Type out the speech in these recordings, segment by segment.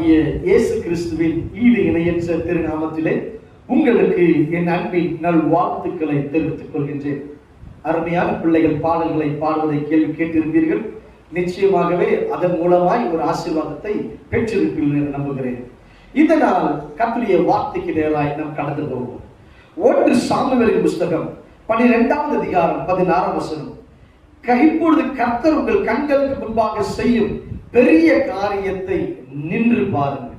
ஆண்டவராகிய இயேசு கிறிஸ்துவின் ஈடு இணையற்ற திருநாமத்திலே உங்களுக்கு என் அன்பின் நல் வாழ்த்துக்களை தெரிவித்துக் கொள்கின்றேன். அருமையான பிள்ளைகள் பாடல்களை பாடுவதை கேட்டிருப்பீர்கள். நிச்சயமாகவே அதன் மூலமாய் ஒரு ஆசீர்வாதத்தை பெற்றிருப்பீர்கள் என்று நம்புகிறேன். இதனால் கர்த்தருடைய வார்த்தைக்கு நேராய் நாம் கடந்து போவோம். 1 சாமுவேலின் புஸ்தகம் 12வது அதிகாரம் 16ஆம் வசனம். இப்பொழுது கர்த்தர் உங்கள் கண்களுக்கு முன்பாக செய்யும் பெரிய காரியத்தை நின்று பாருங்கள்.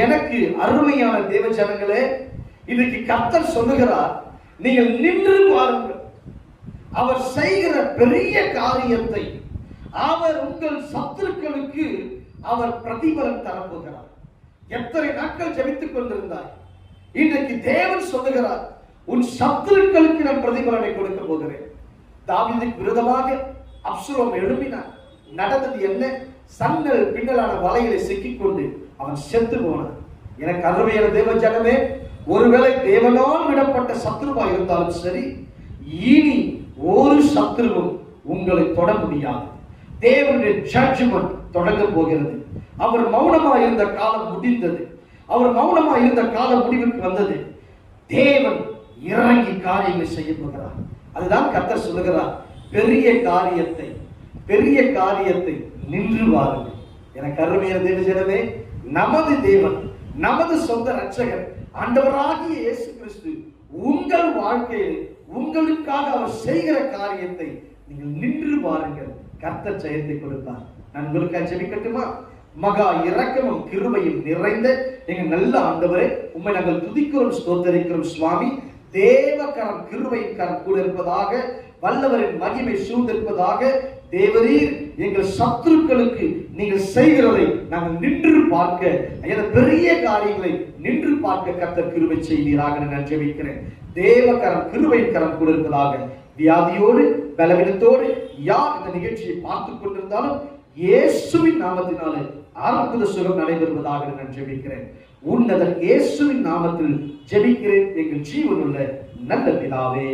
எனக்கு அருமையான தேவ ஜனங்களே, இன்னைக்கு கர்த்தர் சொல்லுகிறார், நீங்கள் நின்று பாருங்கள். அவர் செய்கிற பெரிய காரியத்தை, அவர் உங்கள் சத்துருக்களுக்கு அவர் பிரதிபலன் தரப்போகிறார். எத்தனை நாட்கள் ஜெபித்துக் கொண்டிருந்தார், இன்றைக்கு தேவன் சொல்லுகிறார், உன் சத்துருக்களுக்கு நான் பிரதிபலனை கொடுக்க போகிறேன். தாவீதுக்கு விரோதமாக அப்சலோம் எழுப்பினார். நடந்தது என்ன? சன்னல் பின்னலான வலைகளை சிக்கிக்கொண்டு அவன் செத்து போனான். எனக்கு அருமையான தேவ ஜனமே, ஒருவேளை தேவனால் விடப்பட்ட சத்துருவா இருந்தாலும் சரி, இனி ஒரு சத்துருவும் உங்களை தொட முடியாது. தேவனுடைய ஜட்ஜ்மென்ட் தொடங்க போகிறது. அவர் மௌனமா இருந்த காலம் முடிந்தது. அவர் மௌனமா இருந்த காலம் முடிவுக்கு வந்தது. தேவன் இறங்கி காரியங்களை செய்ய போகிறார். அதுதான் கர்த்தர் சொல்லுகிறார், பெரிய காரியத்தை நின்று வாருங்கள். எனக்கு அருமையான தேவ ஜனமே, நமது தேவன், நமது சொந்த இரட்சகர் ஆண்டவராகிய இயேசு கிறிஸ்து உங்கள் வாழ்க்கையில் உங்களுக்காக அவர் செய்கிற காரியத்தை நீங்கள் நின்று பாருங்கள். கர்த்தர் ஜெயத்தை கொடுப்பார். நான் உங்களுக்காக ஜெபிக்கட்டுமா? மகா இரக்கமும் கிருபையும் நிறைந்த எங்க நல்ல ஆண்டவரே, உம்மை நாங்கள் துதிக்கிறோம், ஸ்தோத்தரிக்கிறோம். சுவாமி, தேவகரம் கிருபையின் கரம் கூட இருப்பதாக, வல்லவரின் மகிமை சூழ்ந்திருப்பதாக. தேவரீர் எங்கள் சத்துருக்களுக்கு நீங்கள் செய்கிறதை நாங்கள் நின்று பார்க்க, பெரிய காரியங்களை நின்று பார்க்க கர்த்தர் கிருபை செய்வீராக நான் ஜெபிக்கிறேன். தேவகரம் கிருபையின் கரம் கூட இருப்பதாக. வியாதியோடு பலவீனத்தோடு யார் இந்த நிகழ்ச்சியை பார்த்துக் கொண்டிருந்தாலும் இயேசுவின் நாமத்தினாலே அற்புத சுகம் நடைபெறுவதாக நான் ஜெபிக்கிறேன். உன்னதன் இயேசுவின் நாமத்தில் ஜெபிக்கிறேன் எங்கள் ஜீவனுள்ள நல்ல பிதாவே.